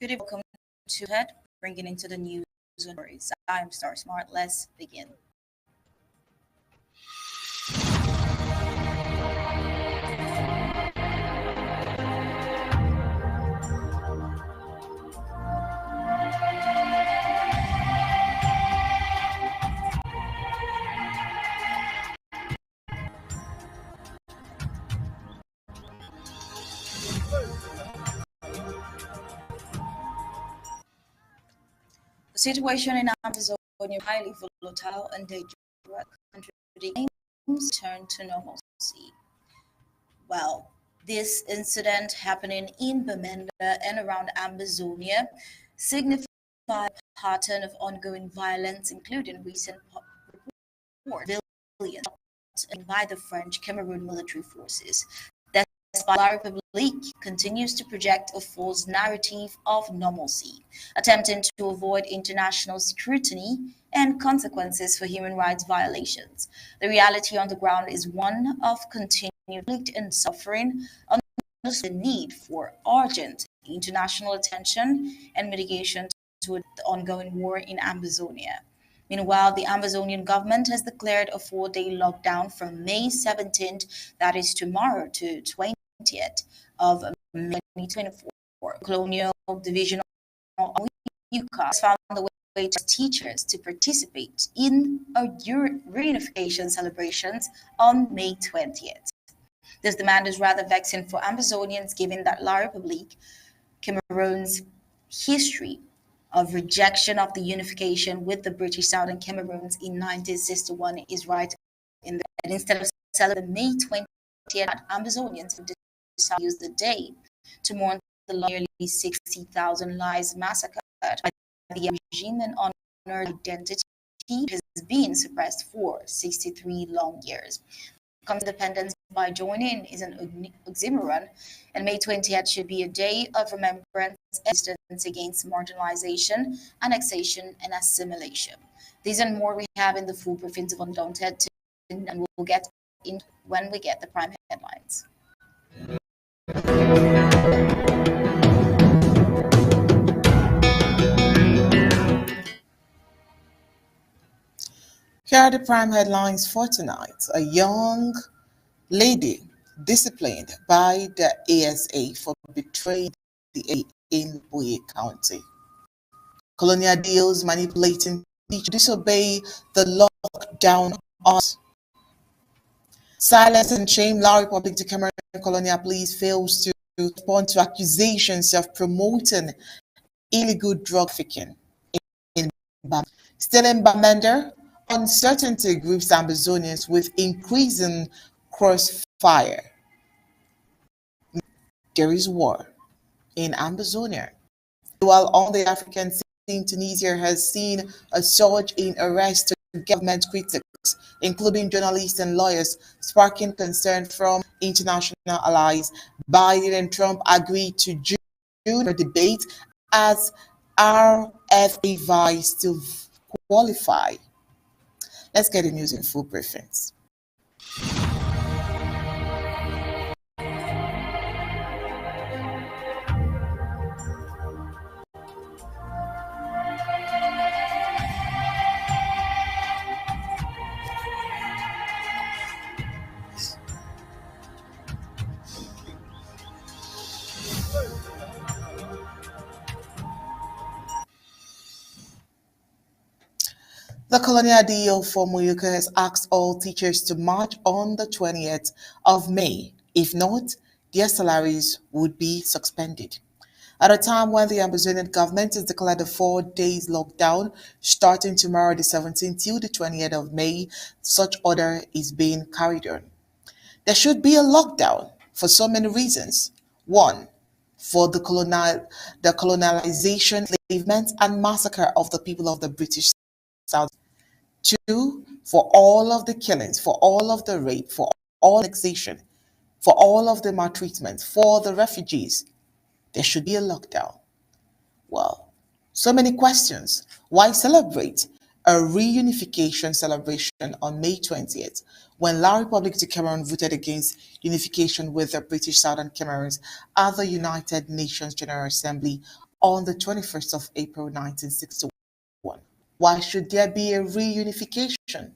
Good evening, welcome to Head, bringing into the news and stories. I'm Star Smart. Let's begin. The situation in Ambazonia is highly volatile and dangerous. Contradicting claims turn to normalcy. Well, this incident happening in Benda and around Ambazonia signifies a pattern of ongoing violence, including recent reports of civilians by the French Cameroun military forces. Despite La République continues to project a false narrative of normalcy, attempting to avoid international scrutiny and consequences for human rights violations. The reality on the ground is one of continued conflict and suffering, underscoring the need for urgent international attention and mitigation to the ongoing war in Ambazonia. Meanwhile, the Ambazonian government has declared a 4-day lockdown from May 17th, that is tomorrow, to 20th of May 2024. Colonial Division of UCA has found the way to teachers to participate in a reunification celebrations on May 20th. This demand is rather vexing for Ambazonians given that La République, Cameroon's history of rejection of the unification with the British Southern Cameroons in 1961 is right in the and instead of celebrating May 20th, Ambazonians have decided to use the day to mourn the nearly 60,000 lives massacred by the regime and honor identity has been suppressed for 63 long years. Independence by joining is an oxymoron, and May 20th should be a day of remembrance and resistance against marginalization, annexation, and assimilation. These and more we have in the full briefings of Undaunted, and we'll get in when we get the prime headlines. Here are the prime headlines for tonight. A young lady disciplined by the ASA for betraying the A in Boye County. Colonial deals manipulating teachers disobey the lockdown orders. Silence and shame. La République de Cameroon colonial police fails to respond to accusations of promoting illegal drug trafficking in Bam. Still in Bamenda, uncertainty grips Ambazonians with increasing crossfire. There is war in Ambazonia. While on the African scene, Tunisia has seen a surge in arrests to government critics, including journalists and lawyers, sparking concern from international allies. Biden and Trump agreed to June debate as RFA vies to qualify. Let's get the news in full briefings. The colonial DO for Moyoka has asked all teachers to march on the 20th of May. If not, their salaries would be suspended. At a time when the Ambazonian government has declared a 4 days lockdown starting tomorrow the 17th till the 20th of May, such order is being carried on. There should be a lockdown for so many reasons. One, for the colonization, enslavement, and massacre of the people of the British South. Two, for all of the killings, for all of the rape, for all annexation, for all of the maltreatment, for the refugees. There should be a lockdown. Well, so many questions. Why celebrate a reunification celebration on May 20th when La République de Cameroun voted against unification with the British Southern Cameroons at the United Nations General Assembly on the 21st of April 1961. Why should there be a reunification?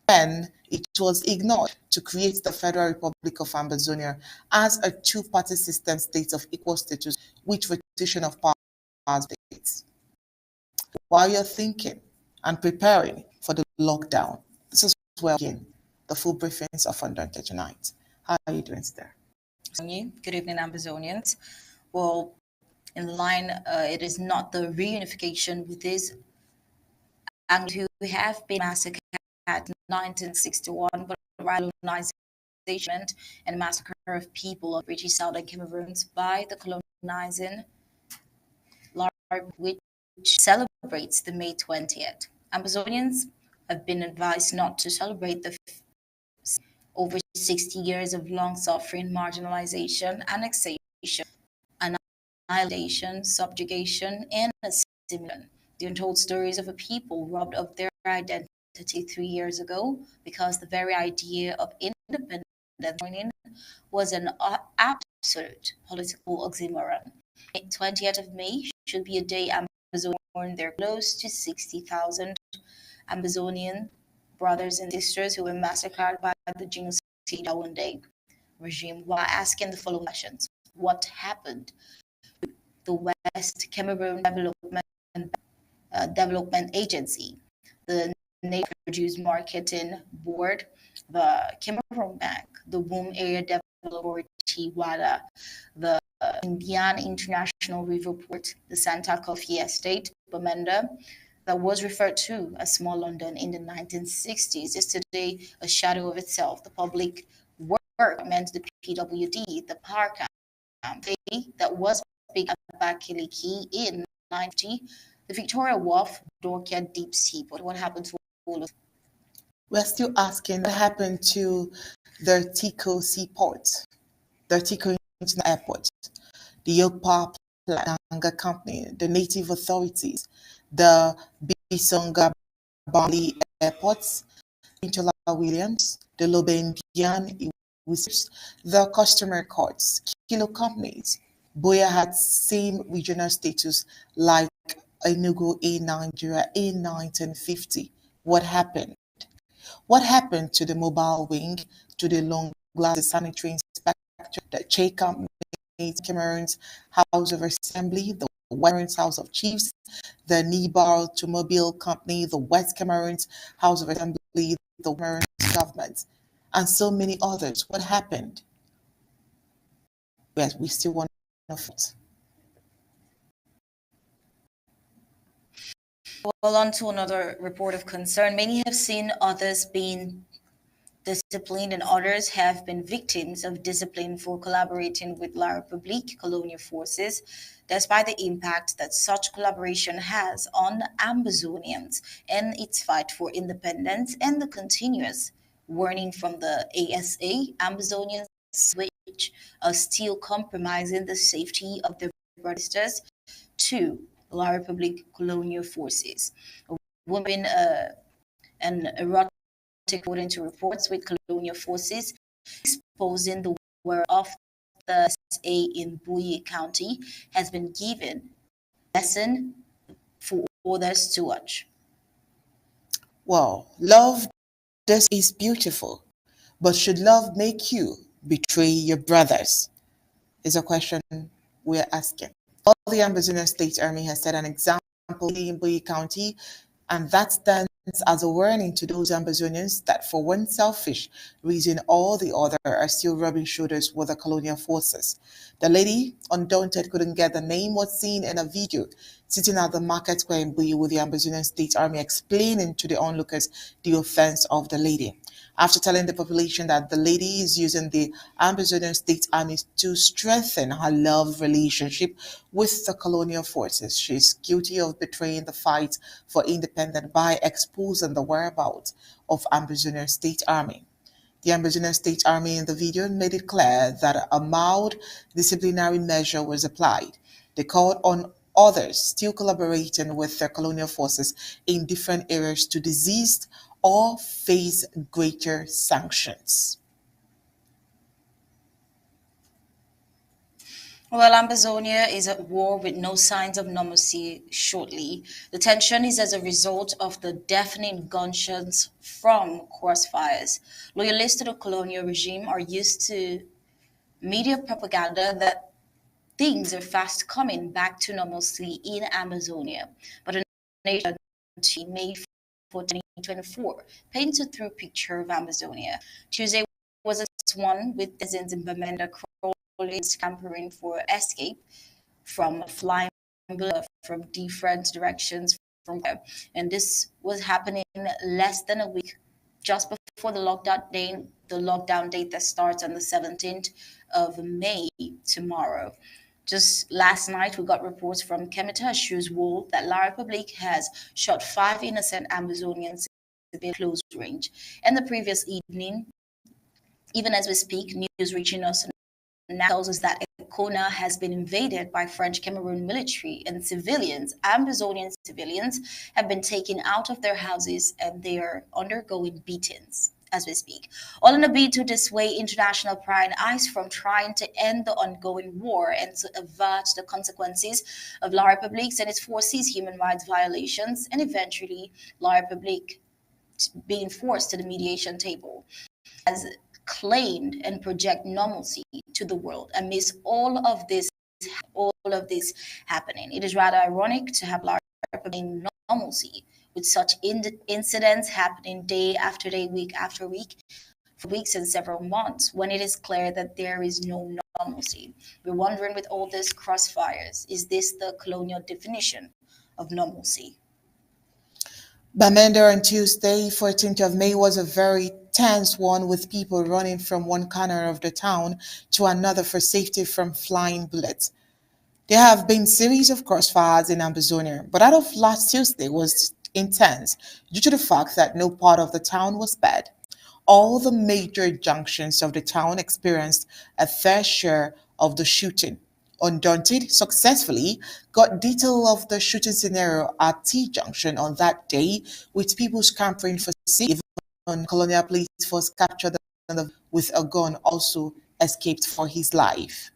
Then it was ignored to create the Federal Republic of Ambazonia as a two-party system state of equal status with rotation of power states. While you're thinking and preparing for the lockdown, this is where we begin the full briefings of Undone tonight. How are you doing today? Good evening, Ambazonians. Well, in line, it is not the reunification with these Anglo who have been massacred in 1961, but colonization and massacre of people of British Southern Cameroons by the colonizing LARP, which celebrates the May 20th. Ambazonians have been advised not to celebrate the over 60 years of long suffering, marginalization, annexation, annihilation, subjugation, and assimilation. The untold stories of a people robbed of their identity 3 years ago because the very idea of independence was an absolute political oxymoron. 20th of May should be a day Amazonians mourn their close to 60,000 Ambazonian brothers and sisters who were massacred by the genocide one day regime, while asking the following questions. What happened? The West Cameroon Development Agency, the Native Produce Marketing Board, the Cameroon Bank, the Womb Area Development Authority, WADA, the Indian International River Port, the Santa Coffee Estate, Benda, that was referred to as Small London in the 1960s, is today a shadow of itself. The public work meant the PWD, the power camp, that was big at Bakiliki in 90, the Victoria Wharf, Dorkia Deep Sea. But what happened to all of? We're still asking what happened to the Tico Seaport, the Tico International Airport, the Yoke Power Plant Company, the Native authorities, the Bisonga Bali airports, Intola Williams, the Lobendian the customer courts, Kilo companies. Boya had same regional status like Enugu in Nigeria in 1950. What happened? What happened to the mobile wing, to the long glass sanitary inspector, the Che Company, Cameroon's House of Assembly, the Cameroon's House of Chiefs, the Nibar Automobile Company, the West Cameroon's House of Assembly, the Cameroon's government, and so many others? What happened? Yes, we still want to know. Well, on to another report of concern. Many have seen others being disciplined, and others have been victims of discipline for collaborating with La République colonial forces, despite the impact that such collaboration has on Ambazonians and its fight for independence and the continuous warning from the ASA, Ambazonians which are still compromising the safety of their brothers to La République colonial forces. Women and erotic, according to reports, with colonial forces exposing the war of the SA in Buyi County has been given a lesson for others to watch. Well, love, this is beautiful, but should love make you betray your brothers? Is a question we're asking. All the Ambazonia State Army has set an example in Buyi County, and that stands as a warning to those Ambazonians that for one selfish reason or the other are still rubbing shoulders with the colonial forces. The lady, undaunted, couldn't get the name, was seen in a video sitting at the market square in Buyi with the Ambazonian State Army explaining to the onlookers the offense of the lady. After telling the population that the lady is using the Ambazonian State Army to strengthen her love relationship with the colonial forces, she is guilty of betraying the fight for independence by exposing the whereabouts of Ambazonian State Army. The Ambazonian State Army in the video made it clear that a mild disciplinary measure was applied. They called on others still collaborating with their colonial forces in different areas to desist or face greater sanctions. Well, Ambazonia is at war with no signs of normalcy shortly. The tension is as a result of the deafening gunshots from crossfires. Loyalists to the colonial regime are used to media propaganda that things are fast coming back to normalcy in Amazonia. But a nation made for 2024 paints a true picture of Amazonia. Tuesday was a one with dozens in Benda crawling, scampering for escape from flying bullets from different directions from there. And this was happening less than a week just before the lockdown date that starts on the 17th of May tomorrow. Just last night, we got reports from Kemita Shoes Wool that La Republique has shot five innocent Amazonians in close range. And the previous evening, even as we speak, news reaching us now tells us that Kona has been invaded by French Cameroon military and civilians. Ambazonian civilians have been taken out of their houses and they are undergoing beatings as we speak. All in a bid to dissuade international prying eyes from trying to end the ongoing war and to avert the consequences of La République and its forces' human rights violations and eventually La République being forced to the mediation table has claimed and project normalcy to the world amidst all of this happening. It is rather ironic to have large normalcy with such incidents happening day after day, week after week, for weeks and several months, when it is clear that there is no normalcy. We're wondering with all these crossfires, is this the colonial definition of normalcy? Bamenda on Tuesday, 14th of May, was a very tense one with people running from one corner of the town to another for safety from flying bullets. There have been series of crossfires in Ambazonia, but that of last Tuesday was intense due to the fact that no part of the town was spared. All the major junctions of the town experienced a fair share of the shooting. Undaunted successfully got detail of the shooting scenario at T Junction on that day, with people scampering for safety. Even Colonial Police Force captured the with a gun also escaped for his life.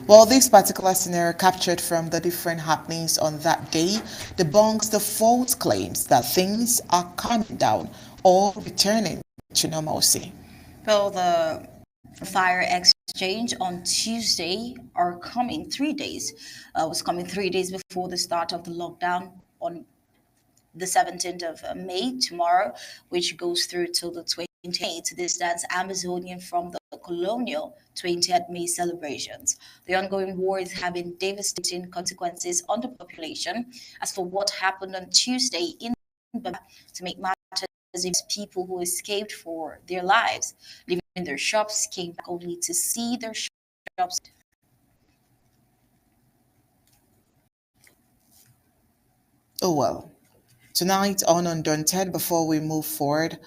Well, this particular scenario captured from the different happenings on that day debunks the false claims that things are calming down or returning to normalcy. Well, the fire exchange on Tuesday are coming 3 days. Was coming 3 days before the start of the lockdown on the 17th of May tomorrow, which goes through till the 28th. This stands Amazonian from the colonial 20th May celebrations. The ongoing war is having devastating consequences on the population. As for what happened on Tuesday in Benda, to make matters people who escaped for their lives, leaving their shops, came back only to see their shops. Oh well. Tonight on Undaunted, before we move forward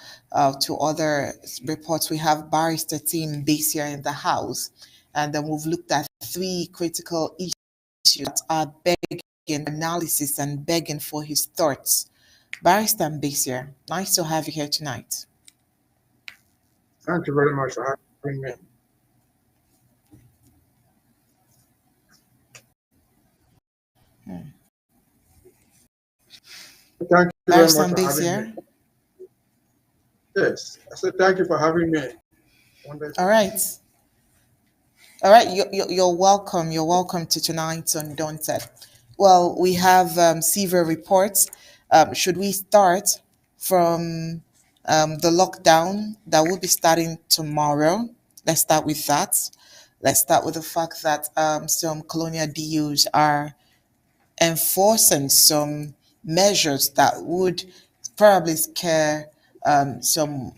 to other reports, we have Barrister Team based here in the House. And then we've looked at three critical issues that are begging analysis and begging for his thoughts. Barrister Mbesier, nice to have you here tonight. Thank you very much for having me. Thank you very Barrister much for having me. Mbesier, Yes, I said thank you for having me. all right. All right, you're welcome. You're welcome to tonight's Undaunted. Well, we have several reports. Should we start from the lockdown that will be starting tomorrow? Let's start with that. Let's start with the fact that some colonial DUs are enforcing some measures that would probably scare some,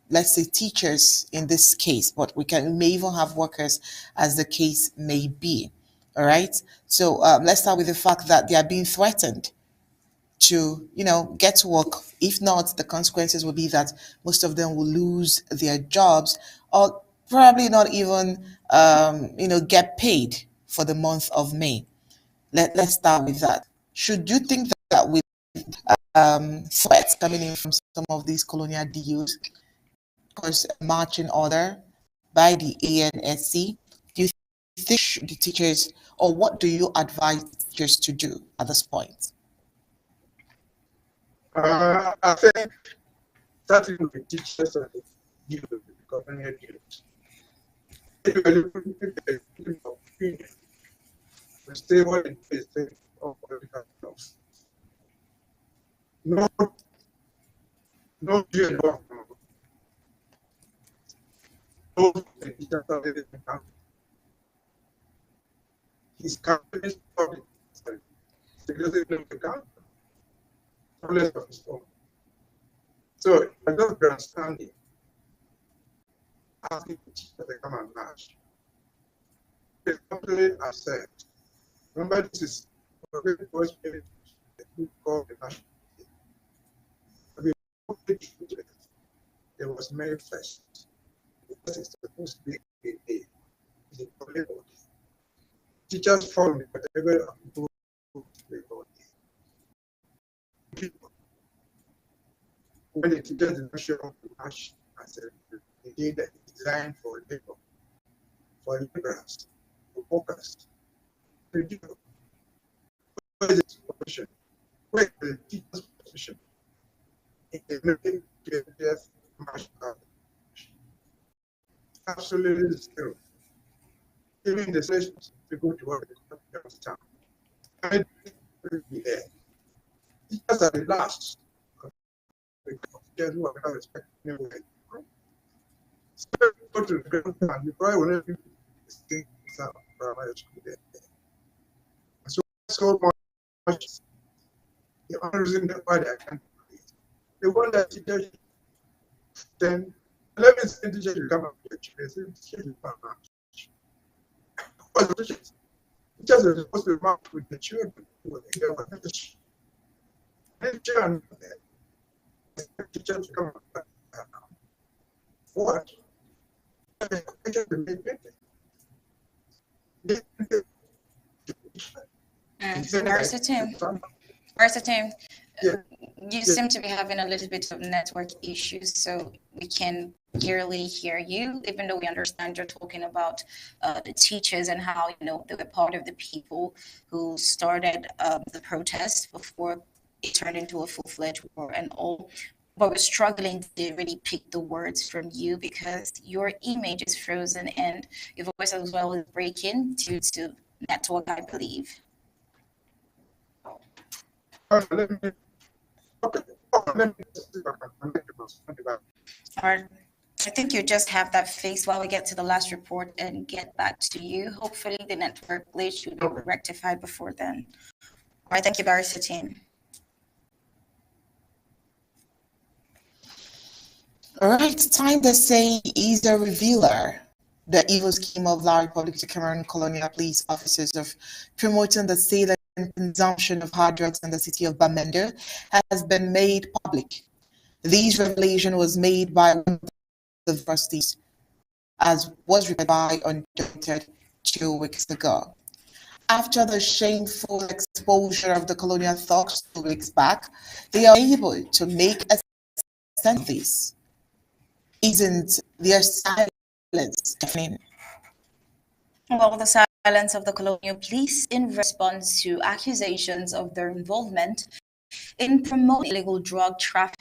let's say, teachers in this case, but we may even have workers as the case may be. All right. So let's start with the fact that they are being threatened to, get to work. If not, the consequences will be that most of them will lose their jobs or probably not even, get paid for the month of May. Let's start with that. Should you think that with threats coming in from some of these colonial DUs, because marching order by the ANSC, do you think the teachers, or what do you advise teachers to do at this point? I think starting with teachers and the youth, the government youth, if you are looking at the opinion, the stable in the state of political jobs. No, no deal of no the teachers are living in camp. His campaign is public. He doesn't know the camp, unless of his own. So I don't understand it. Asking the teachers to come and march. It's completely absurd. Remember, this is a very first period that we call the national day. There was May 1st. This is supposed to be a day. It's a public holiday. Teachers follow the category of people who play holiday. When the teachers did not show up to march as a day that is designed for labor, for laborers, for workers, where is its position? Where is the teacher's position? In making the march out. Absolutely zero. Even the sessions to go to work the town. I will be there. Teachers are the last because who are respect anyway. So go to the ground and you probably will not be staying inside primary school there. So much the only reason why they can't create. They want that teachers then let me say teachers will come up to the children. Teachers will come up. What's the teachers? Teachers are supposed to mark with the children when they get one. Children teachers come up. What? Versa you seem to be having a little bit of network issues, so we can clearly hear you, even though we understand you're talking about the teachers and how, they were part of the people who started the protest before it turned into a full-fledged war and all. But we're struggling to really pick the words from you because your image is frozen and your voice as well is breaking due to network, I believe. Let me Or I think you just have that face while we get to the last report and get back to you. Hopefully the network glitch will be rectified before then. All right, thank you, Barrister team. All right, time to say is a revealer. The evil scheme of La Republic to Cameroon colonial police officers of promoting the sale and consumption of hard drugs in the city of Benda has been made public. This revelation was made by one of the trustees, as was reported by Undaunted 2 weeks ago. After the shameful exposure of the colonial thugs 2 weeks back, they are able to make a sense of this. Isn't their silence deafening? Well, the silence of the colonial police in response to accusations of their involvement in promoting illegal drug trafficking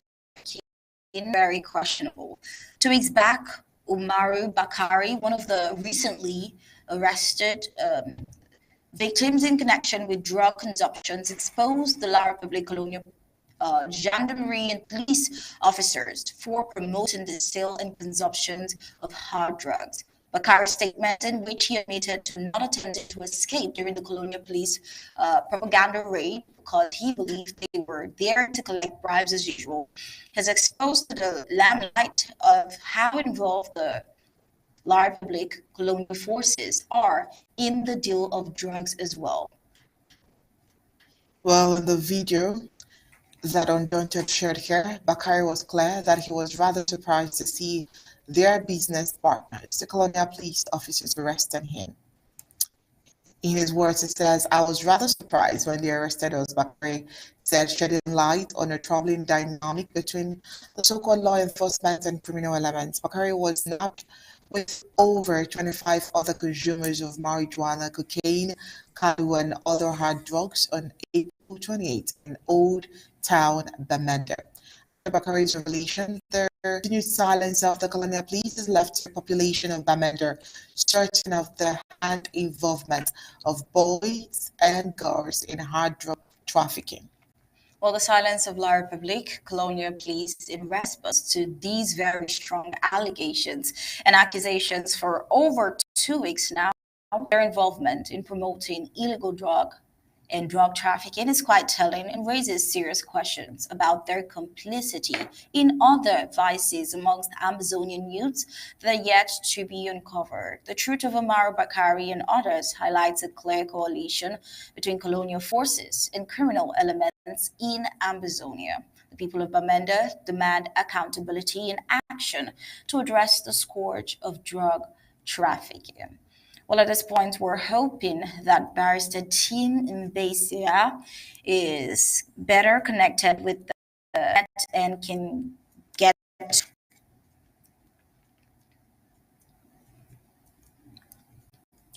very questionable. 2 weeks back, Umaru Bakari, one of the recently arrested victims in connection with drug consumptions, exposed the La Republique colonial gendarmerie and police officers for promoting the sale and consumption of hard drugs. Bakari's statement, in which he admitted to not attempting to escape during the colonial police propaganda raid because he believed they were there to collect bribes as usual, has exposed the limelight of how involved the La Republic colonial forces are in the deal of drugs as well. Well, in the video that Undaunted shared here, Bakari was clear that he was rather surprised to see their business partners, the colonial police officers, arresting him. In his words, he says, I was rather surprised when they arrested us, Bakari said, shedding light on a troubling dynamic between the so-called law enforcement and criminal elements. Bakari was nabbed with over 25 other consumers of marijuana, cocaine, kadu, and other hard drugs on April 28 in Old Town, Bamenda. After Bakari's revelation, the continued silence of the colonial police has left the population of Bamenda certain of the hand involvement of boys and girls in hard drug trafficking. Well, the silence of La Republique colonial police in response to these very strong allegations and accusations for over 2 weeks now, their involvement in promoting illegal drug and drug trafficking is quite telling and raises serious questions about their complicity in other vices amongst Ambazonian youths that are yet to be uncovered. The truth of Amaro Bakari and others highlights a clear coalition between colonial forces and criminal elements in Ambazonia. The people of Bamenda demand accountability and action to address the scourge of drug trafficking. Well, at this point, we're hoping that Barrister Tim Mbasia is better connected with the net and can get.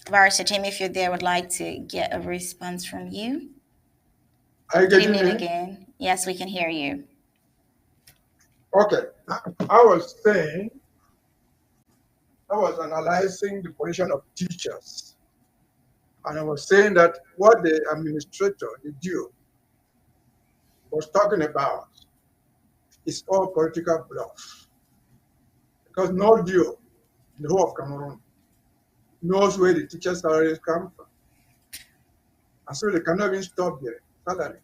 Barrister Tim, if you're there, would like to get a response from you. Are you Good getting evening me? again. Yes, we can hear you. Okay. I was saying, I was analyzing the position of teachers. And I was saying that what the administrator, the DO, was talking about is all political bluff. Because no DO in the whole of Cameroon knows where the teachers' salaries come from. And so they cannot even stop their salary.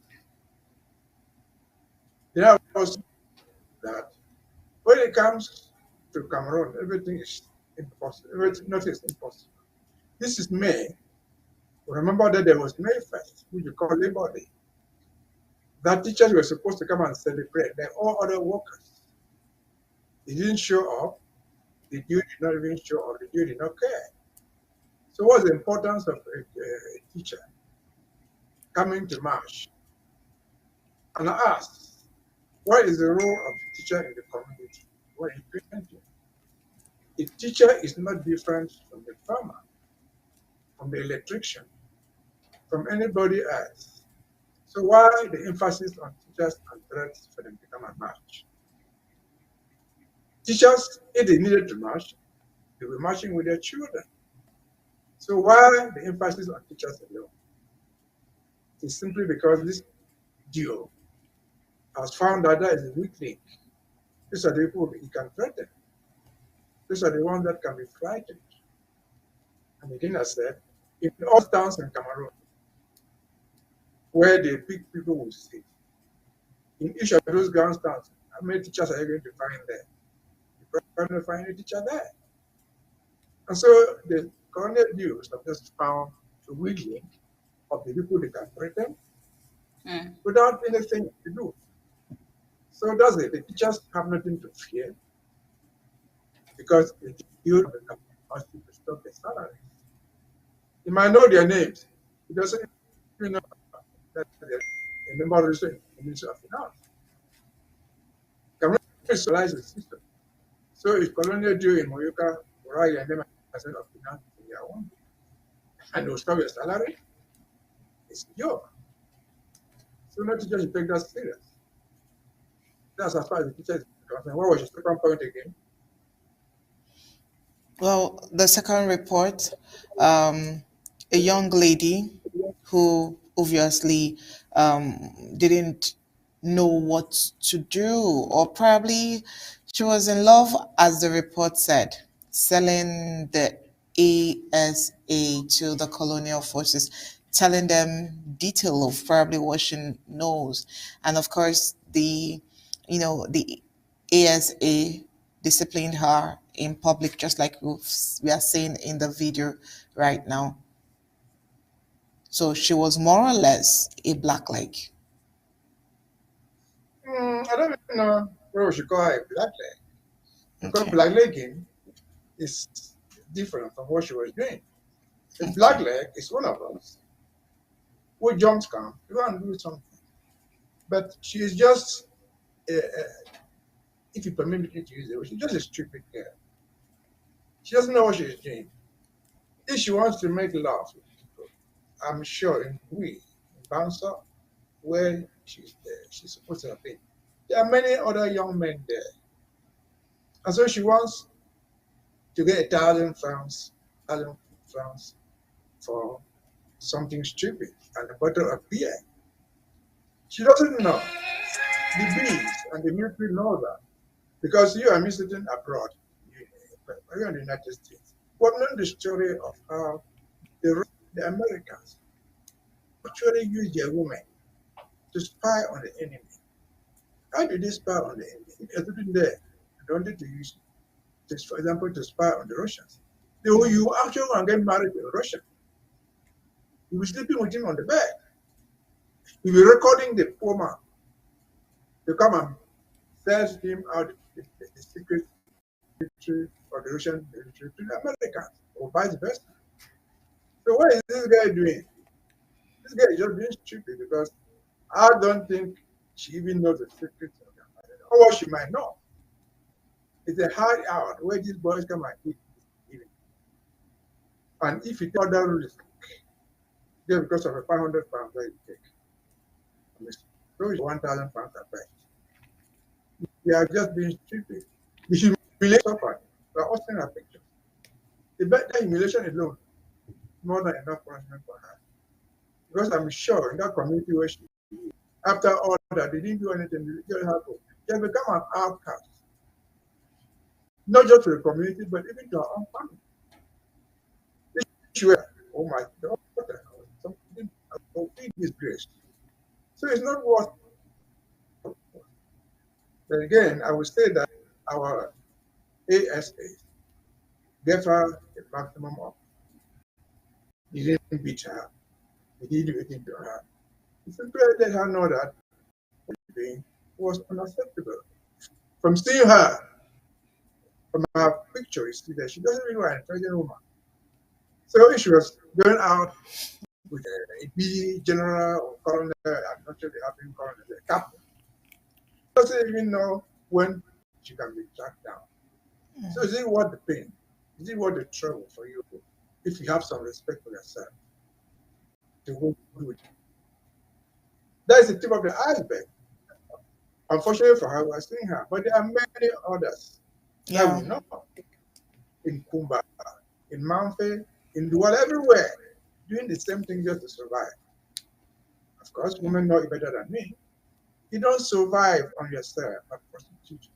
They have also that when it comes to Cameroon, everything is impossible. Nothing is impossible. This is May. Remember that there was May 1st, which you call Labor Day. That teachers were supposed to come and celebrate, like all other workers. They didn't show up. The due did not even show up. The due did not care. So what's the importance of a teacher coming to march? And I asked, what is the role of the teacher in the community? What is it? A teacher is not different from the farmer, from the electrician, from anybody else. So why the emphasis on teachers and threats for them to come and march? Teachers, if they needed to march, they were marching with their children. So why the emphasis on teachers alone? It's simply because this duo has found that there is a weak link. These are the people he can threaten. These are the ones that can be frightened. And again, I said, in all towns in Cameroon, where the big people will sit, in each of those ground towns, how many teachers are you going to find there? You're going to find a teacher there. And so the colonial views have just found a weak link of the people they can threaten without anything to do. So does it. The teachers have nothing to fear because the youth have the capacity to stop the salaries. You might know their names. It doesn't even know that they're a member of the Ministry of Finance. Cameroon centralize the system. So if colonial Jew in Moyoka will write your name as of finance in their own, and they'll stop your salary, it's a joke. So no teacher should take that serious. That's as far as the teacher is concerned. What was your second point again? Well, the second report, a young lady who obviously didn't know what to do, or probably she was in love, as the report said, selling the ASA to the colonial forces, telling them detail of probably what she knows. And of course, the ASA disciplined her in public, just like we are seeing in the video right now. So she was more or less a black leg. I don't even know where we should call her a black leg. Because Okay. blacklegging is different from what she was doing. A black Okay. leg is one of us who jumps camp, you go and do something. But she is just, if you permit me to use it, she's just a stupid girl. She doesn't know what she's doing. If she wants to make love with people, I'm sure in Bouncer, where she's there, she's supposed to have been. There are many other young men there. And so she wants to get 1,000 francs for something stupid and a bottle of beer. She doesn't know. The bees and the military know that. Because you and me sitting abroad, you're in the United States. What know the story of how the Americans actually use their women to spy on the enemy. How do they spy on the enemy? If you're sitting there, they wanted to use, just for example, to spy on the Russians. You actually want to get married to a Russian. You'll be sleeping with him on the bed. You'll be recording the poor man to come and sell him out the secret military or the Russian military to the Americans, or vice versa. So what is this guy doing? This guy is just being stupid because I don't think she even knows the secrets of the American, or what she might know. It's a hard out where these boys come and eat this evening. And if you take that risk, just because of a 500 pounds that you take, I mean, those 1,000 pounds at best. They are just being stupid. The humiliation suffered. We are all seeing her pictures. That humiliation alone is more than enough punishment for her. Because I'm sure in that community where she is, after all that, they didn't do anything, they just have to. She has become an outcast. Not just to the community, but even to her own family. She was, oh my daughter, something of big disgrace. So it's not worth. But again, I would say that our ASA gave her the maximum of. He didn't beat her. He didn't do anything to her. He simply let her know that what she was doing was unacceptable. From seeing her, from her picture, you see that she doesn't really want an intelligent woman. So if she was going out with a B general or colonel, I'm not sure they have been colonel, a captain, she doesn't even know when she can be tracked down. So is it worth the pain? Is it worth the trouble for you if you have some respect for yourself to go do it? That is the tip of the iceberg. Unfortunately for her, we are seeing her, but there are many others that we know in Kumba, in Manfe, in Dual, everywhere, doing the same thing just to survive. Of course, women know it better than me. You don't survive on yourself at prostitution.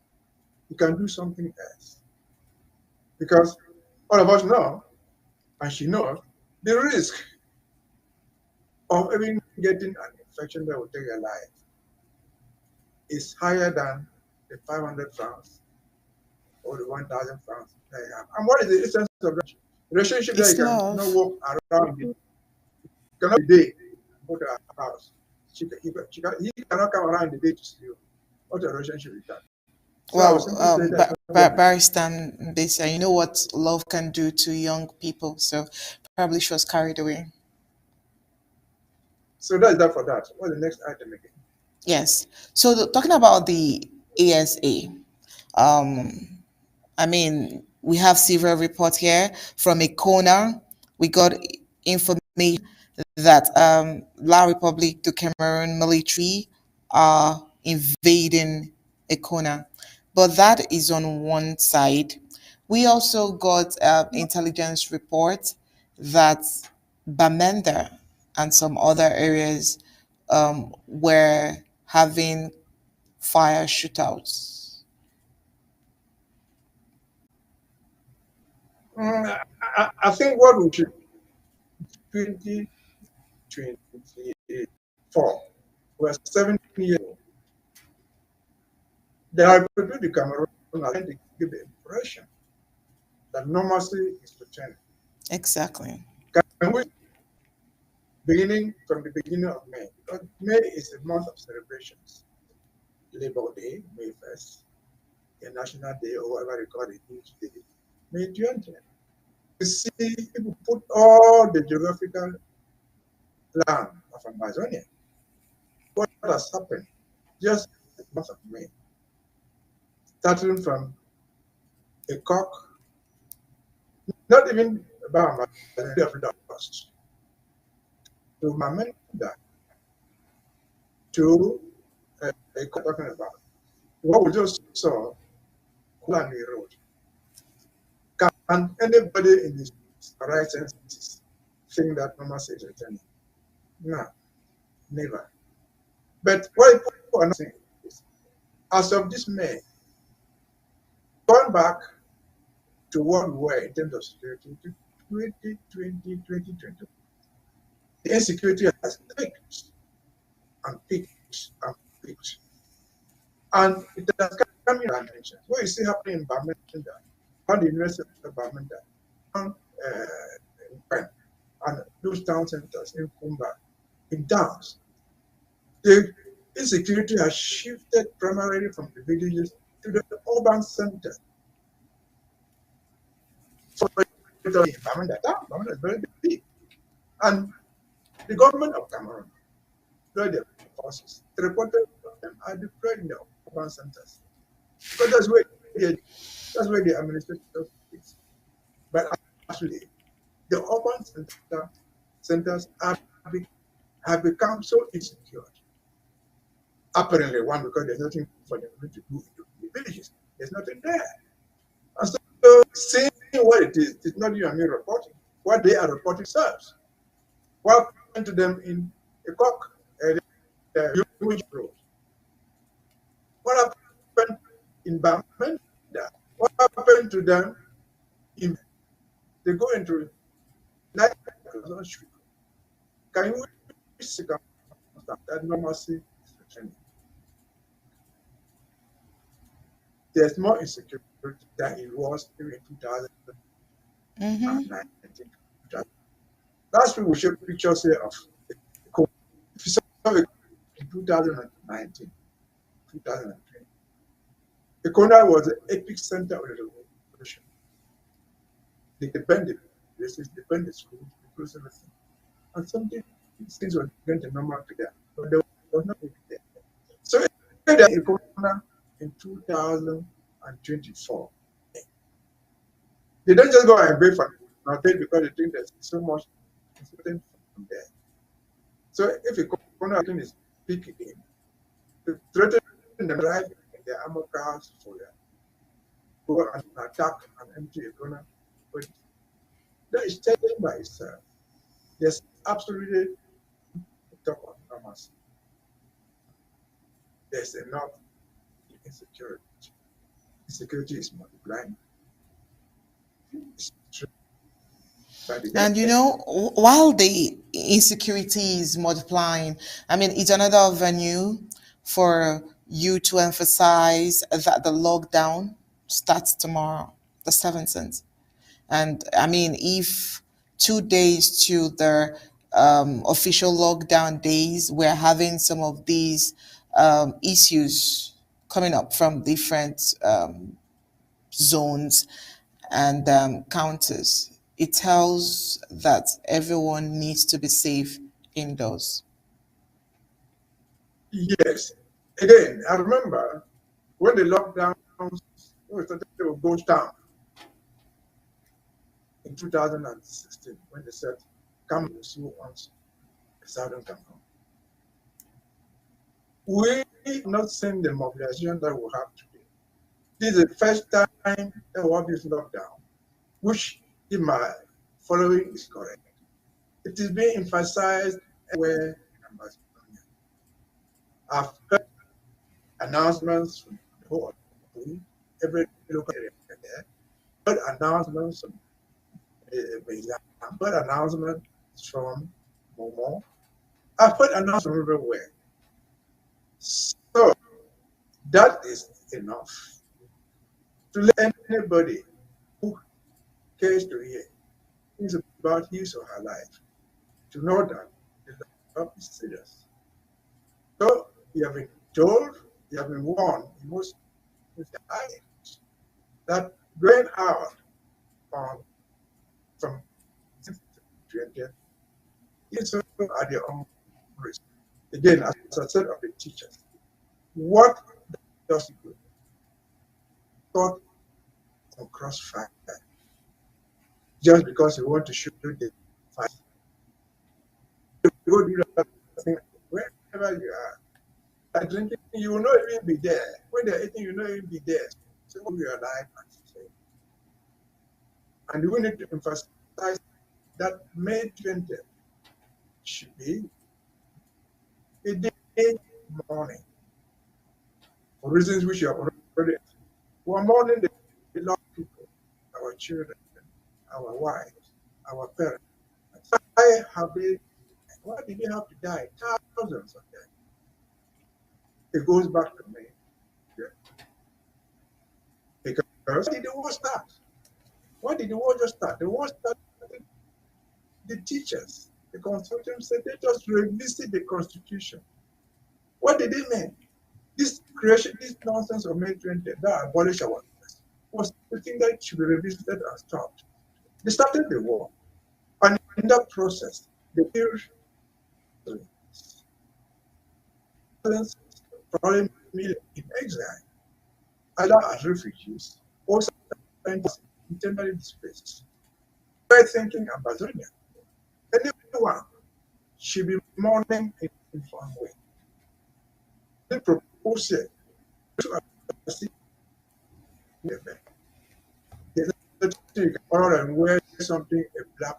You can do something else. Because all of us know, and she knows, the risk of even getting an infection that will take your life is higher than the 500 francs or the 1,000 francs that you have. And what is the essence of that relationship that It's you can love. walk around? You cannot be day go to her house. He cannot come around the day to see you. What a relationship is that? So I would Well, simply say that Barrister Mbesa, you know what love can do to young people, so probably she was carried away. so that is that for that. What's the next item again? Yes. So talking about the ASA, um, I mean, we have several reports here from a corner. We got information that La Republique du Cameroun military are invading a corner, but that is on one side. We also got intelligence report that Bamenda and some other areas were having fire shootouts. I think what we should 2024, we're 7 years old. The Republic of Cameroon are trying to give the impression that normalcy is returning. Exactly. Can we beginning from the beginning of May? Because May is a month of celebrations. Labor Day, May 1st, a national day or whatever they call it each day, May 20th. You see people put all the geographical land of Ambazonia. What has happened just the month of May, starting from a cock, not even about Ambazonia of dust, to Mamenda, to a cock talking about. What we just saw, Kulani Road. Can anybody in his right senses think that normalcy is returning? No, never. But what people are not saying is, as of this May, going back to what we were in terms of security to 2020, 2020, the insecurity has peaked and peaked and peaked. And it has come in dimensions. What you see happening in Bamenda, on the University of Bamenda, on in Pen, and those town centers in Kumba, in towns, the insecurity has shifted primarily from the villages to the urban center. For Bamenda town, Bamenda is very big. And the government of Cameroun deployed their forces. 3 quarters of them are deployed in the urban centers. Because that's where the administration is. But actually, the urban centers have become so insecure. Apparently, one, because there's nothing for them to do in the villages. There's nothing there. And so seeing what it is, it's not you and me reporting. What they are reporting serves. What happened to them in a cock, the huge road? What happened in Bamenda? What happened to them in they go into night street? Can you see that normalcy is returning? There's more insecurity than it was during 2019. Mm-hmm. Last week we showed pictures here of the coast. If you saw it in 2019, 2020, the Kona was the epic center of the revolution. They depended, places, depended schools, they closed everything. And something things were going to normal to them, but there was nothing there. So in Kona in 2024, they don't just go and pay for it because they think there's so much important from there. So if a corona is big again, to threaten them drive in their armored cars for them, go and attack and empty a corner, but that is telling by itself. There's absolutely talk of normalcy. There's enough insecurity. Insecurity is multiplying. It's true. By the And day, while the insecurity is multiplying, I mean, it's another venue for you to emphasize that the lockdown starts tomorrow, the 17th. And I mean, if 2 days to the official lockdown days, we're having some of these issues coming up from different zones and counters. It tells that everyone needs to be safe indoors. yes. Again, I remember when the lockdowns when we started to go down in 2016, when they said, come and see once the Southern Cameroon. We have not seen the mobilization that we have today. This is the first time that we have this lockdown, which, if my following is correct, it is being emphasized everywhere in Ambazonia. I've heard announcements from the whole of every local area there, heard announcements from I've heard announcements from Momo. I've heard announcements from everywhere. So that is enough to let anybody who case to hear is about his or her life, to know that the love is serious. So you have been told, you have been warned in most times that going out on from 20 is so at your own risk. Again, as I said of the teachers, what does it do? Thought on crossfire just because you want to shoot the fight. You go do that thing wherever you are. Like drinking, you will not even be there. When they're eating, you will not even be there. So you are alive, and we need to emphasize that May 20th should be a day mourning for reasons which you have already. We are mourning the lost people, our children, our wives, our parents. Why have they? Why did they have to die? Thousands of them. It goes back to me. Because why did the war start? Why did the war just start? The war started. The teachers, the consultants said they just revisit the constitution. What did they mean? This creation, this nonsense of May 20 that abolished our was the thing that should be revisited and stopped. They started the war, and in that process, they killed probably millions in exile, either as refugees or internally displaced. By thinking Ambazonia, anyone should be mourning in one way. They propose it to see the event. You can borrow and wear something a black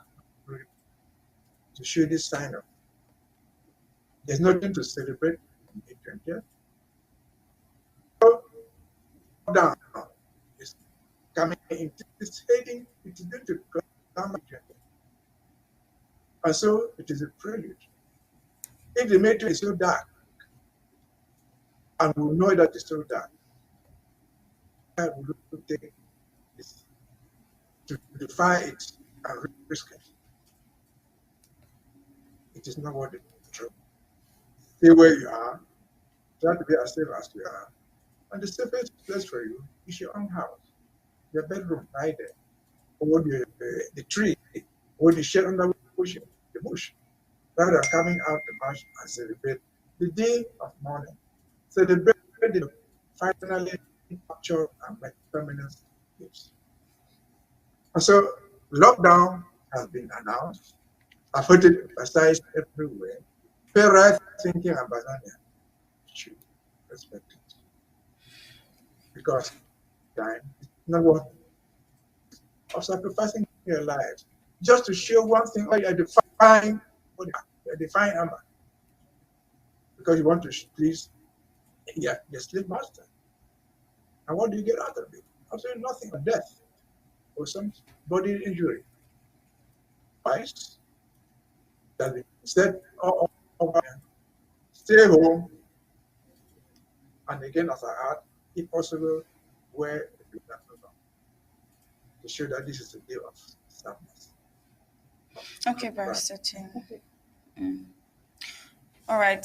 to show this sign of there's nothing to celebrate in the 20th. So down is coming in, it's heading, it is going to come again. And so it is a prelude. If the matter is so dark, and we know that it's so dark, I will take this to defy it and risk it. It is not what it is true. Stay where you are, try to be as safe as you are. And the safest place for you is your own house, your bedroom right there, or the tree, or the shed under the bush, rather than coming out to march and celebrate the day of mourning. Celebrate the finally capture and make permanent lives. And so lockdown has been announced. I've heard it emphasized everywhere. Fair right thinking Ambazonia should respect it. Because time is not worth of sacrificing your lives just to show one thing, or you're defying Amber because you want to please your slave master. And what do you get out of it? Absolutely nothing, or death or some body injury. Twice that been said, stay home, and again as I add, if possible, wear the black to show that this is a day of sadness. Okay, Barrister Tim. All right,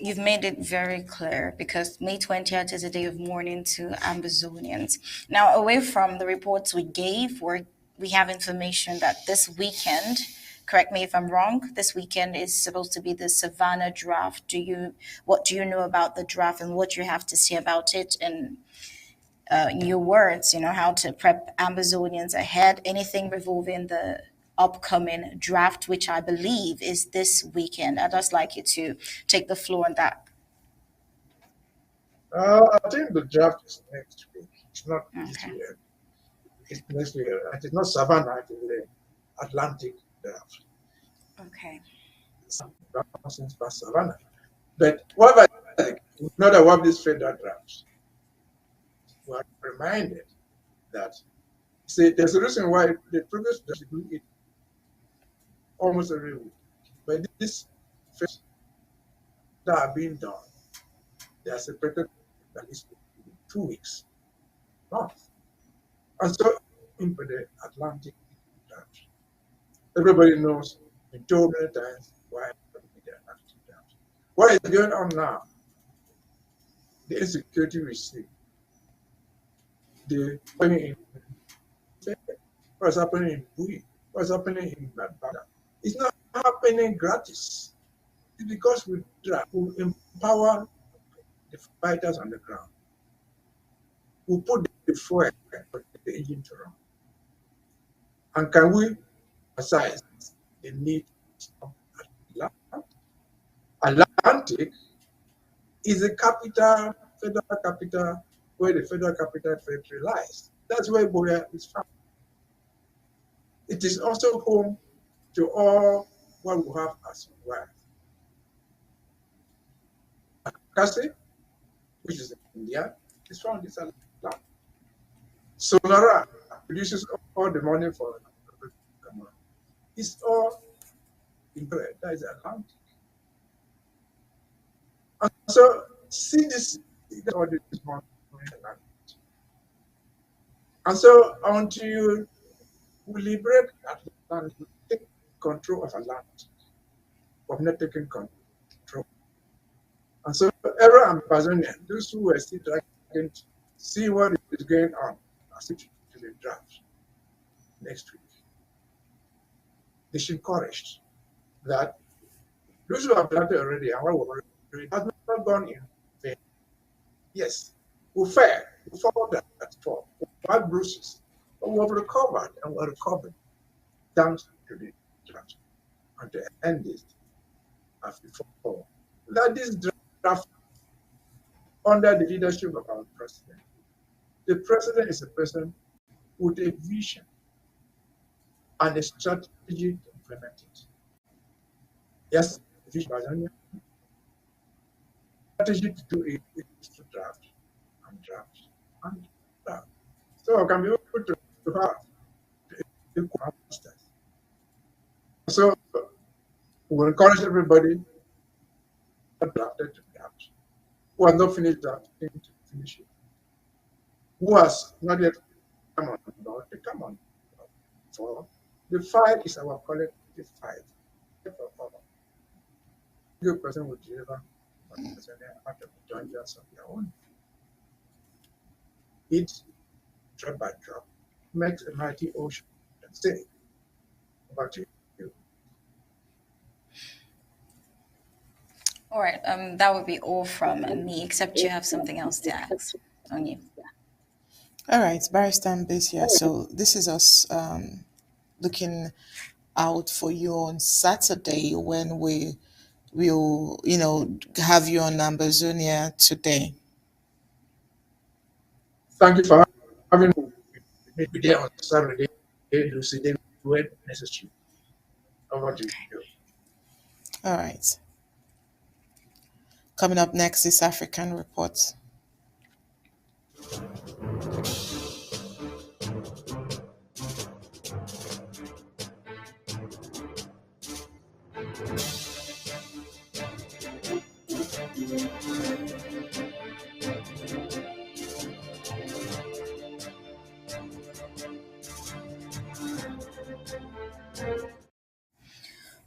you've made it very clear because May 20th is a day of mourning to Ambazonians. Now, away from the reports we gave, we have information that this weekend, correct me if I'm wrong, this weekend is supposed to be the Savannah draft. What do you know about the draft and what you have to say about it? And in your words, how to prep Ambazonians ahead, anything revolving the upcoming draft, which I believe is this weekend. I'd just like you to take the floor on that. I think the draft is next week. It's not this Okay. year. It's next year. It is not Savannah, it is the Atlantic draft. Okay. Since past Savannah. But what I know that what these federal drafts, we are reminded that there's a reason why the previous draft do it almost every week. But this first that are being done, they are separated at least 2 weeks, month. And so into the Atlantic drought. Everybody knows, been told many times, why the Atlantic drought. What is going on now? The insecurity we see, the happening in what's happening in Bui, what's happening in Benda. It's not happening gratis. It's because we empower the fighters on the ground. We put the fuel for the engine to run. And can we emphasize the need of Atlantic is a capital, federal capital, where the federal capital territory lies. That's where Boya is found. It is also home to all what we have as wealth. Kasi, which is in India, is found in this land. Sonara produces all the money for Cameroun. It's all in bread. That is Atlantic. And so, see this, all this money in Atlantic. And so, until we liberate Atlantic, we take control of Atlantic, of not taking control. And so, every Ambazonian, those who were still trying to see what is going on, are still to the draft next week. They should encourage that those who have planted already and what we already has not gone in vain. Yes, we failed, we followed that fall, we had bruises, but we have recovered and we're recovering thanks to the draft. And to end this as before, that this draft under the leadership of our president. The president is a person with a vision and a strategy to implement it. Yes, the vision Ambazonia. Strategy to do it is to draft and draft and draft. So I can be able to have equal masters. So we encourage everybody that drafted to draft. Who has not finished drafting to finish it. Who has not yet come on board, they come on board. For the fight is our collective fight. Every person will deliver out of the dungeons of their own. It, drop by drop, makes a mighty ocean. That's it. Back to you. All right, that would be all from me, except you have something else to ask on you. All right, Barrister Ambazonia. So this is us looking out for you on Saturday when we will, have you on Ambazonia today. Thank you for having me there on Saturday, elucidate when necessary. Over to you. All right. Coming up next is African Report.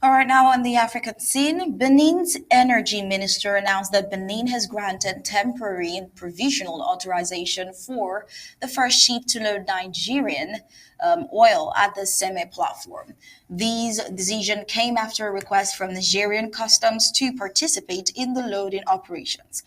All right, now on the African scene, Benin's energy minister announced that Benin has granted temporary and provisional authorization for the first ship to load Nigerian oil at the Seme platform. This decision came after a request from Nigerian customs to participate in the loading operations.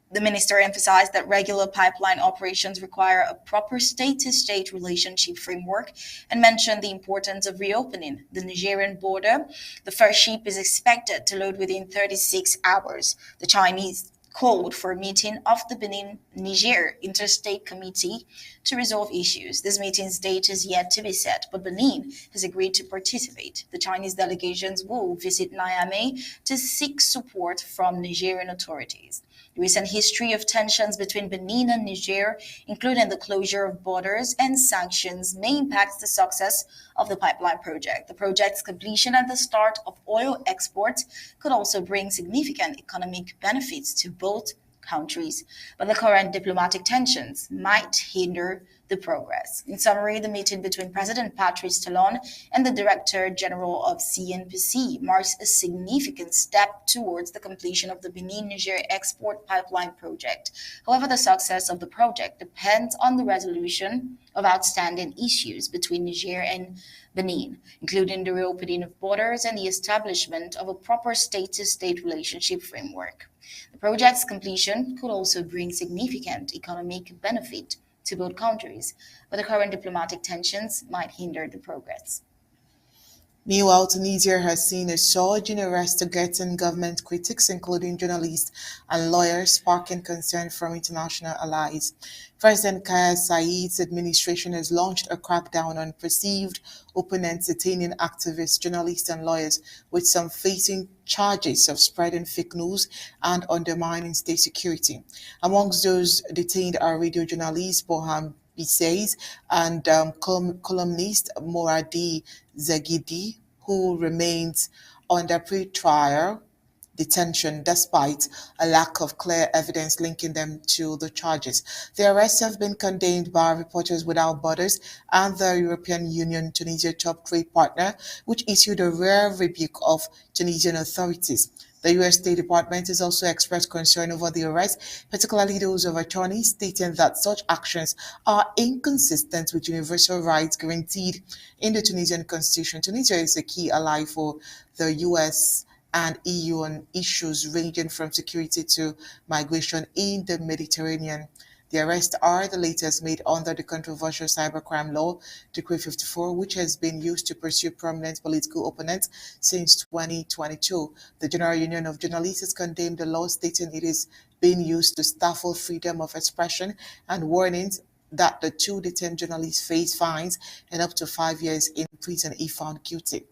The minister emphasized that regular pipeline operations require a proper state-to-state relationship framework and mentioned the importance of reopening the Nigerian border. The first ship is expected to load within 36 hours. The Chinese called for a meeting of the Benin-Niger Interstate Committee to resolve issues. This meeting's date is yet to be set, but Benin has agreed to participate. The Chinese delegations will visit Niamey to seek support from Nigerian authorities. The recent history of tensions between Benin and Niger, including the closure of borders and sanctions, may impact the success of the pipeline project. The project's completion at the start of oil exports could also bring significant economic benefits to both countries, but the current diplomatic tensions might hinder the progress. In summary, the meeting between President Patrice Talon and the Director General of CNPC marks a significant step towards the completion of the Benin-Niger export pipeline project. However, the success of the project depends on the resolution of outstanding issues between Niger and Benin, including the reopening of borders and the establishment of a proper state-to-state relationship framework. The project's completion could also bring significant economic benefit to both countries, but the current diplomatic tensions might hinder the progress. Meanwhile, Tunisia has seen a surge in arrests targeting government critics, including journalists and lawyers, sparking concern from international allies. President Kais Said's administration has launched a crackdown on perceived opponents, detaining activists, journalists, and lawyers, with some facing charges of spreading fake news and undermining state security. Amongst those detained are radio journalist Boham Bisseys and columnist Moradi Zagidi, who remains under pre-trial detention despite a lack of clear evidence linking them to the charges. The arrests have been condemned by Reporters Without Borders and the European Union, Tunisia top trade partner, which issued a rare rebuke of Tunisian authorities. The U.S. State Department has also expressed concern over the arrests, particularly those of attorneys, stating that such actions are inconsistent with universal rights guaranteed in the Tunisian constitution. Tunisia is a key ally for the U.S. and EU on issues ranging from security to migration in the Mediterranean. The arrests are the latest made under the controversial cybercrime law, Decree 54, which has been used to pursue prominent political opponents since 2022. The General Union of Journalists has condemned the law, stating it is being used to stifle freedom of expression, and warnings that the two detained journalists face fines and up to 5 years in prison if found guilty.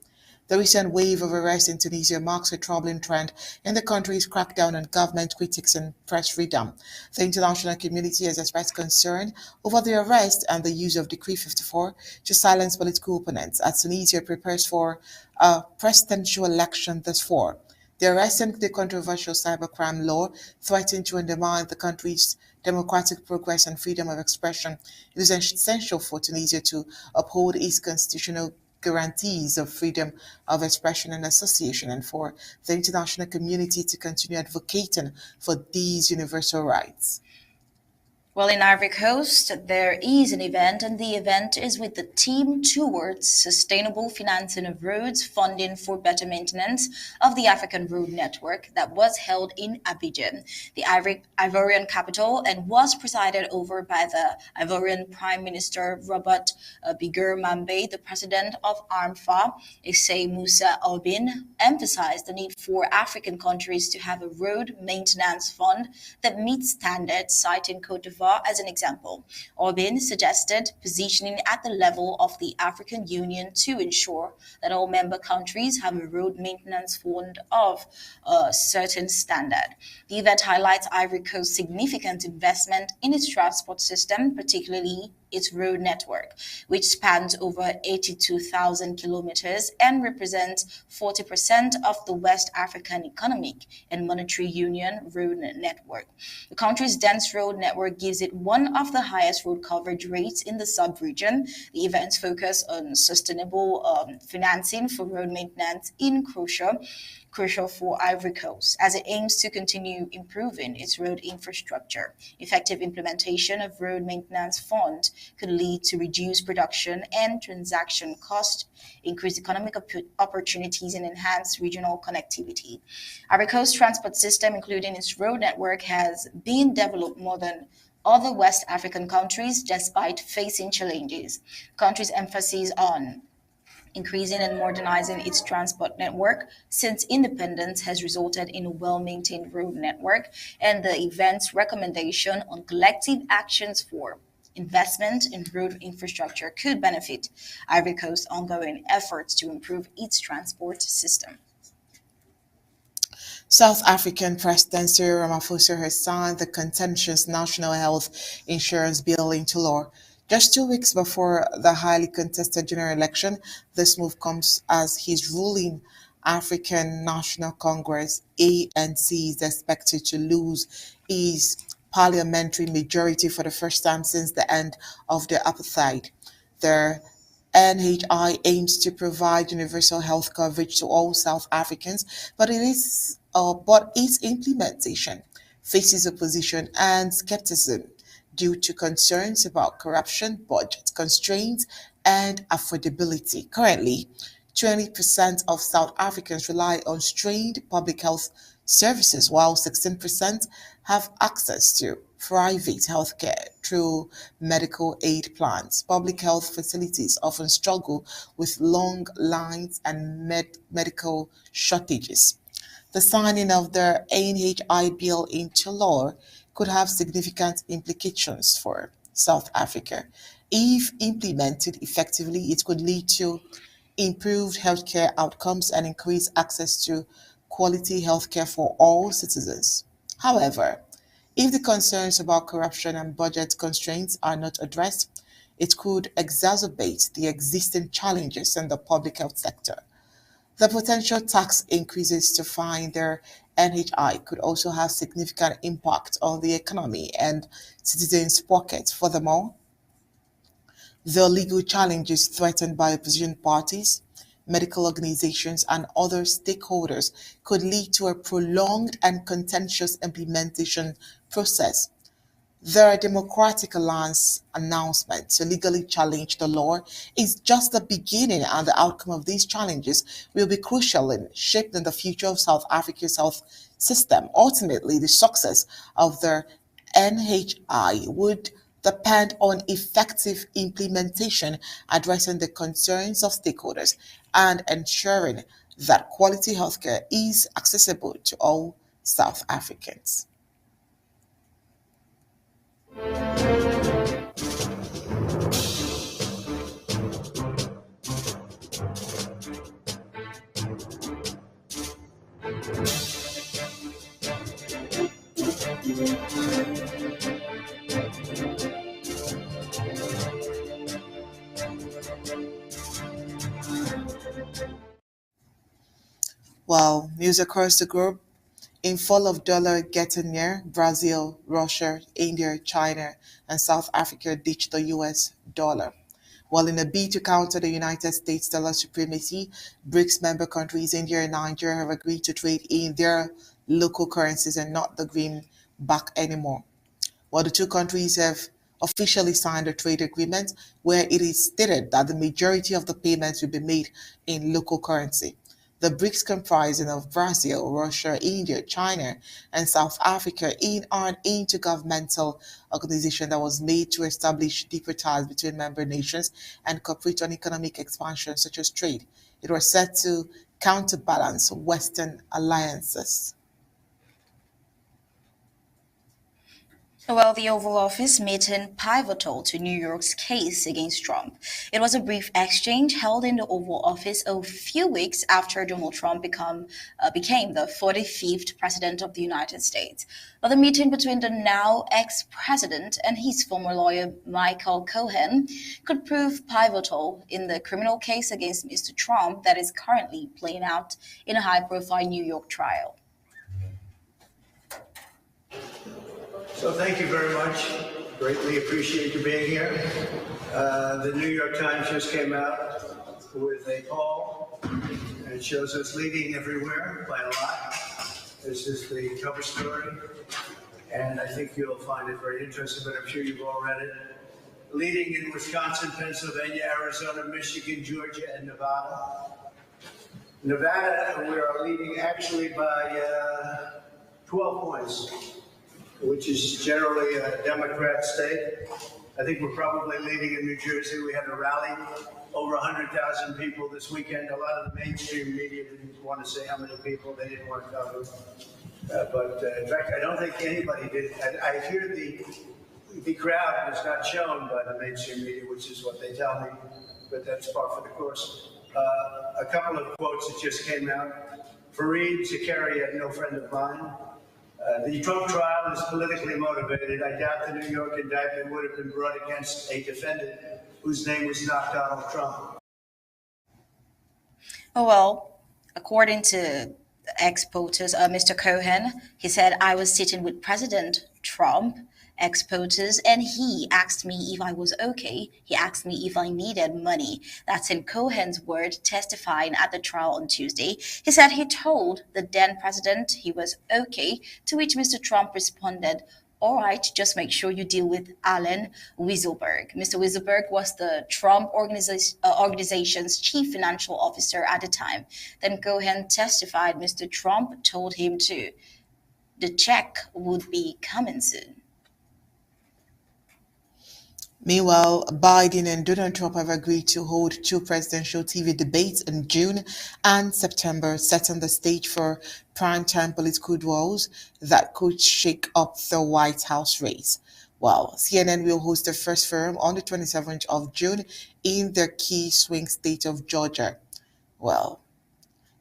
The recent wave of arrests in Tunisia marks a troubling trend in the country's crackdown on government critics and press freedom. The international community has expressed concern over the arrest and the use of Decree 54 to silence political opponents as Tunisia prepares for a presidential election this fall. The arrest and the controversial cybercrime law threaten to undermine the country's democratic progress and freedom of expression. It is essential for Tunisia to uphold its constitutional guarantees of freedom of expression and association, and for the international community to continue advocating for these universal rights. Well, in Ivory Coast, there is an event, and the event is with the Team Towards Sustainable Financing of Roads Funding for Better Maintenance of the African Road Network that was held in Abidjan, the Ivorian capital, and was presided over by the Ivorian Prime Minister Robert Biger Mambe. The president of ARMFA, Issei Moussa Albin, emphasized the need for African countries to have a road maintenance fund that meets standards, citing Cote d'Ivoire as an example. Orbin suggested positioning at the level of the African Union to ensure that all member countries have a road maintenance fund of a certain standard. The event highlights Ivory Coast's significant investment in its transport system, particularly its road network, which spans over 82,000 kilometers and represents 40% of the West African Economic and Monetary Union road network. The country's dense road network gives it one of the highest road coverage rates in the sub-region. The events focus on sustainable financing for road maintenance in crucial for Ivory Coast, as it aims to continue improving its road infrastructure. Effective implementation of road maintenance fund could lead to reduced production and transaction costs, increased economic opportunities, and enhanced regional connectivity. Ivory Coast transport system, including its road network, has been developed more than other West African countries despite facing challenges. The country's emphasis on increasing and modernizing its transport network since independence has resulted in a well-maintained road network, and the event's recommendation on collective actions for investment in road infrastructure could benefit Ivory Coast's ongoing efforts to improve its transport system. South African President Cyril Ramaphosa has signed the contentious National Health Insurance Bill into law. Just 2 weeks before the highly contested general election, this move comes as his ruling African National Congress (ANC) is expected to lose its parliamentary majority for the first time since the end of the apartheid. The NHI aims to provide universal health coverage to all South Africans, but its implementation faces opposition and skepticism due to concerns about corruption, budget constraints, and affordability. Currently, 20% of South Africans rely on strained public health services, while 16% have access to private healthcare through medical aid plans. Public health facilities often struggle with long lines and medical shortages. The signing of the NHI bill into law could have significant implications for South Africa. If implemented effectively, it could lead to improved healthcare outcomes and increased access to quality healthcare for all citizens. However, if the concerns about corruption and budget constraints are not addressed, it could exacerbate the existing challenges in the public health sector. The potential tax increases to fund their NHI could also have significant impact on the economy and citizens' pockets. Furthermore, the legal challenges threatened by opposition parties, medical organizations, and other stakeholders could lead to a prolonged and contentious implementation process. Their Democratic Alliance announcement to legally challenge the law is just the beginning, and the outcome of these challenges will be crucial in shaping the future of South Africa's health system. Ultimately, the success of the NHI would depend on effective implementation, addressing the concerns of stakeholders, and ensuring that quality healthcare is accessible to all South Africans. While news across the globe, in fall of dollar getting near, Brazil, Russia, India, China, and South Africa ditched the US dollar. While in a bid to counter the United States dollar supremacy, BRICS member countries India and Nigeria have agreed to trade in their local currencies and not the greenback anymore. While the two countries have officially signed a trade agreement where it is stated that the majority of the payments will be made in local currency. The BRICS, comprising of Brazil, Russia, India, China, and South Africa, in an intergovernmental organization that was made to establish deeper ties between member nations and cooperate on economic expansion such as trade. It was set to counterbalance Western alliances. Well, the Oval Office meeting pivotal to New York's case against Trump. It was a brief exchange held in the Oval Office a few weeks after Donald Trump became the 45th President of the United States. Well, the meeting between the now ex-president and his former lawyer Michael Cohen could prove pivotal in the criminal case against Mr. Trump that is currently playing out in a high-profile New York trial. So thank you very much. Greatly appreciate you being here. The New York Times just came out with a poll, and it shows us leading everywhere by a lot. This is the cover story, and I think you'll find it very interesting, but I'm sure you've all read it. Leading in Wisconsin, Pennsylvania, Arizona, Michigan, Georgia, and Nevada. Nevada, we are leading actually by 12 points, which is generally a Democrat state. I think we're probably leading in New Jersey. We had a rally, over 100,000 people this weekend. A lot of the mainstream media didn't want to say how many people, they didn't want to cover. But in fact, I don't think anybody did. I hear the crowd was not shown by the mainstream media, which is what they tell me, but that's par for the course. A couple of quotes that just came out. Fareed Zakaria, no friend of mine. The Trump trial is politically motivated. I doubt the New York indictment would have been brought against a defendant whose name was not Donald Trump. Oh, well, according to Ex-POTUS, Mr. Cohen, he said, I was sitting with President Trump, ex-POTUS, and he asked me if I was okay. He asked me if I needed money. That's in Cohen's word, testifying at the trial on Tuesday. He said he told the then president he was okay, to which Mr. Trump responded, all right, just make sure you deal with Alan Wieselberg. Mr. Wieselberg was the Trump organization's chief financial officer at the time. Then Cohen testified Mr. Trump told him to. The check would be coming soon. Meanwhile, Biden and Donald Trump have agreed to hold two presidential TV debates in June and September, setting the stage for primetime political duels that could shake up the White House race. Well, CNN will host the first forum on the 27th of June in the key swing state of Georgia. Well,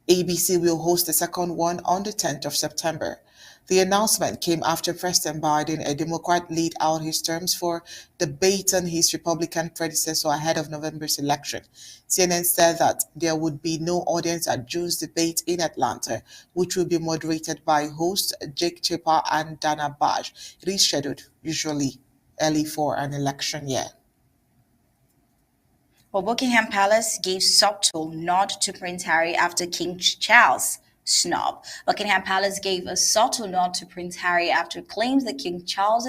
ABC will host the second one on the 10th of September. The announcement came after President Biden, a Democrat, laid out his terms for debating his Republican predecessor ahead of November's election. CNN said that there would be no audience at June's debate in Atlanta, which will be moderated by hosts Jake Tapper and Dana Bash. It is scheduled usually early for an election year. Well, Buckingham Palace gave subtle nod to Prince Harry after King Charles snub. Buckingham Palace gave a subtle nod to Prince Harry after claims that King Charles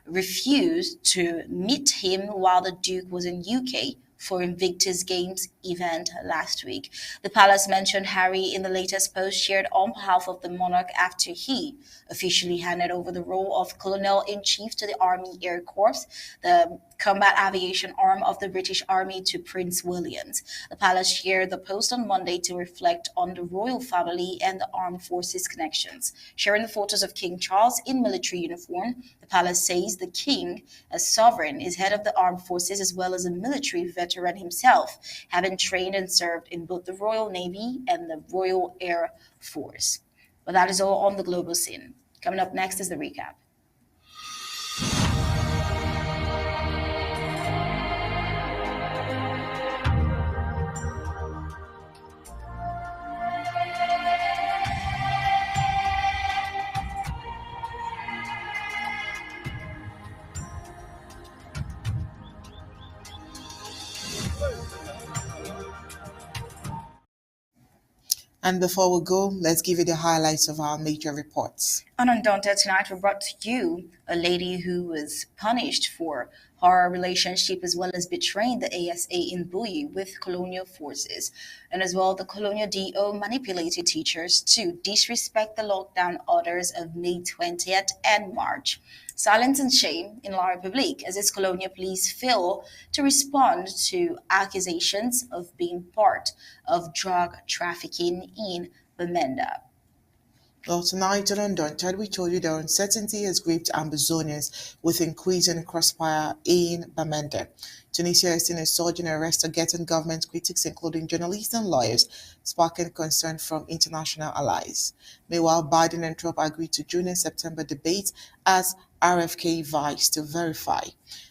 refused to meet him while the Duke was in UK for Invictus Games event last week. The palace mentioned Harry in the latest post shared on behalf of the monarch after he officially handed over the role of Colonel-in-Chief to the Army Air Corps, the combat aviation arm of the British Army, to Prince Williams. The palace shared the post on Monday to reflect on the royal family and the armed forces connections. Sharing the photos of King Charles in military uniform, the palace says the king, as sovereign, is head of the armed forces as well as a military veteran himself, having trained and served in both the Royal Navy and the Royal Air Force. But that is all on the global scene. Coming up next is the recap. And before we go, let's give you the highlights of our major reports. On Undaunted tonight, we brought to you a lady who was punished for her relationship as well as betraying the ASA in Buyi with colonial forces. And as well, the colonial DO manipulated teachers to disrespect the lockdown orders of May 20th and March. Silence and shame in La Republique as its colonial police fail to respond to accusations of being part of drug trafficking in Benda. Well, tonight on Undaunted, we told you the uncertainty has gripped Ambazonians with increasing crossfire in Bamenda. Tunisia has seen a surge in arrests against government critics, including journalists and lawyers, sparking concern from international allies. Meanwhile, Biden and Trump agreed to June and September debates as RFK vies to verify.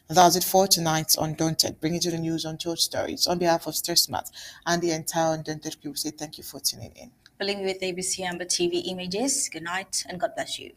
And that's it for tonight's Undaunted. Bringing you the news on Told Stories. On behalf of StarSmart and the entire Undaunted crew, we say thank you for tuning in. Believe me with ABC Amber TV Images. Good night and God bless you.